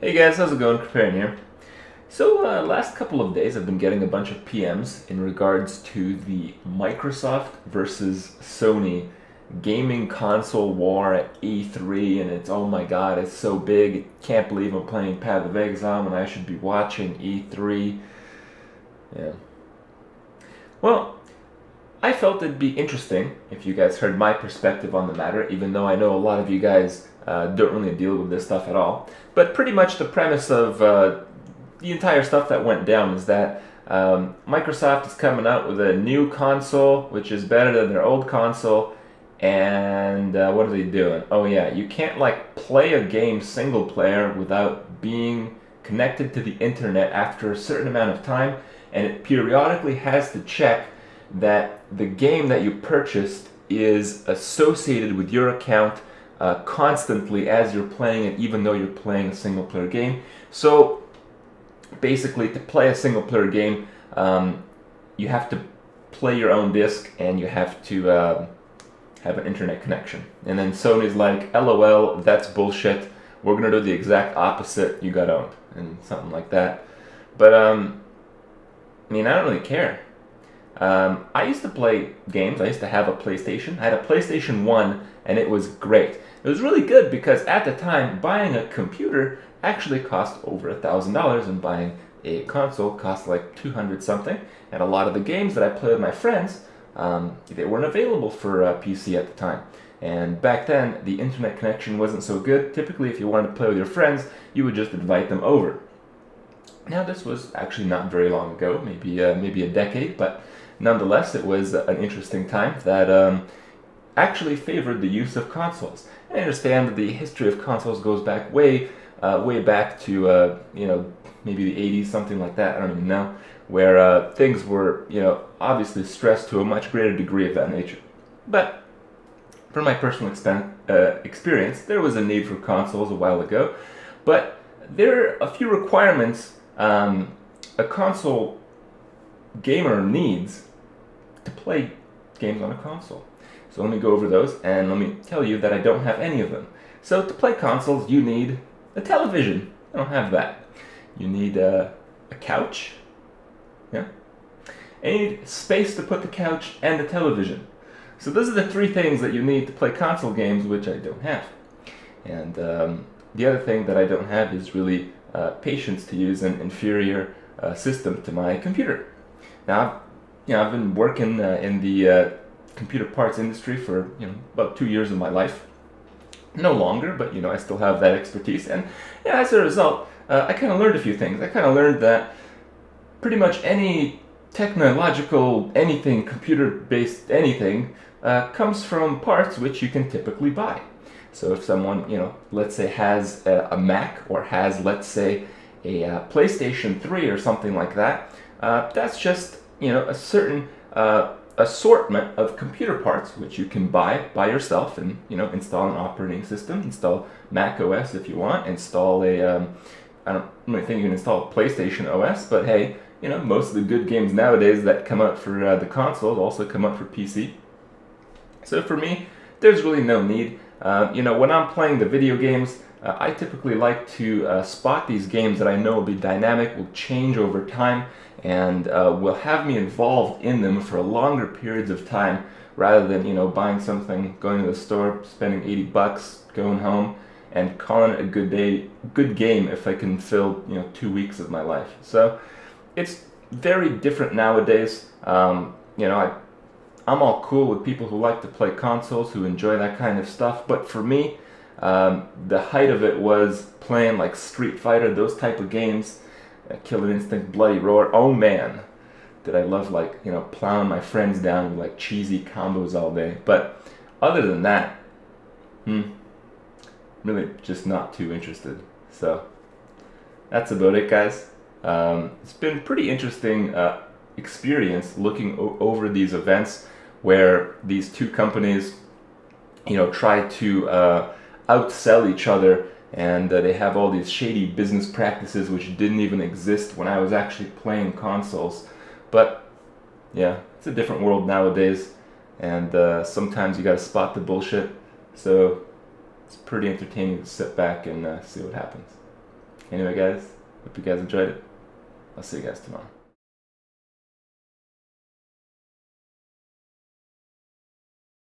Hey guys, how's it going? Kripparrian here. So, last couple of days I've been getting a bunch of PMs in regards to the Microsoft versus Sony gaming console war at E3, and it's, oh my god, it's so big, can't believe I'm playing Path of Exile and I should be watching E3. Yeah. Well, I felt it'd be interesting if you guys heard my perspective on the matter, even though I know a lot of you guys don't really deal with this stuff at all. But pretty much the premise of the entire stuff that went down is that Microsoft is coming out with a new console, which is better than their old console, and what are they doing? Oh yeah, you can't like play a game single player without being connected to the internet after a certain amount of time, and it periodically has to check that the game that you purchased is associated with your account constantly as you're playing it, even though you're playing a single player game. So basically, to play a single player game, you have to play your own disc and you have to have an internet connection. And then Sony's like, LOL, that's bullshit. We're gonna do the exact opposite. You got owned, and something like that. But I mean, I don't really care. I used to play games. I used to have a PlayStation. I had a PlayStation 1 and it was great. It was really good because at the time, buying a computer actually cost over $1,000 and buying a console cost like 200 something. And a lot of the games that I played with my friends, they weren't available for PC at the time. And back then, the internet connection wasn't so good. Typically, if you wanted to play with your friends, you would just invite them over. Now, this was actually not very long ago, maybe a decade, but nonetheless, it was an interesting time that actually favored the use of consoles. I understand that the history of consoles goes back way back to maybe the 80s, something like that. I don't even know, where things were obviously stressed to a much greater degree of that nature. But from my personal experience, there was a need for consoles a while ago, but there are a few requirements a console gamer needs to play games on a console. So let me go over those, and let me tell you that I don't have any of them. So to play consoles, you need a television. I don't have that. You need a couch, yeah, and you need space to put the couch and the television. So those are the three things that you need to play console games, which I don't have. And the other thing that I don't have is really patience to use an inferior system to my computer. Now, I've been working in the computer parts industry for about 2 years of my life. No longer, but I still have that expertise, and yeah, as a result, I kind of learned a few things. I kind of learned that pretty much any technological anything, computer-based anything, comes from parts which you can typically buy. So if someone, let's say has a Mac or has, let's say, a PlayStation 3 or something like that, that's just, a certain assortment of computer parts which you can buy by yourself and, install an operating system, install Mac OS if you want, install a, I don't really think you can install a PlayStation OS, but hey, most of the good games nowadays that come out for the consoles also come out for PC. So for me, there's really no need. When I'm playing the video games, I typically like to spot these games that I know will be dynamic, will change over time, and will have me involved in them for longer periods of time, rather than buying something, going to the store, spending 80 bucks, going home, and calling it a good game if I can fill 2 weeks of my life. So it's very different nowadays. I'm all cool with people who like to play consoles, who enjoy that kind of stuff, but for me, the height of it was playing like Street Fighter, those type of games, Killer Instinct, Bloody Roar. Oh man, did I love plowing my friends down with like cheesy combos all day. But other than that, really just not too interested. So that's about it, guys. It's been pretty interesting experience looking over these events where these two companies, try to outsell each other, and they have all these shady business practices which didn't even exist when I was actually playing consoles. But yeah, it's a different world nowadays, and sometimes you gotta spot the bullshit. So it's pretty entertaining to sit back and see what happens. Anyway, guys, hope you guys enjoyed it. I'll see you guys tomorrow.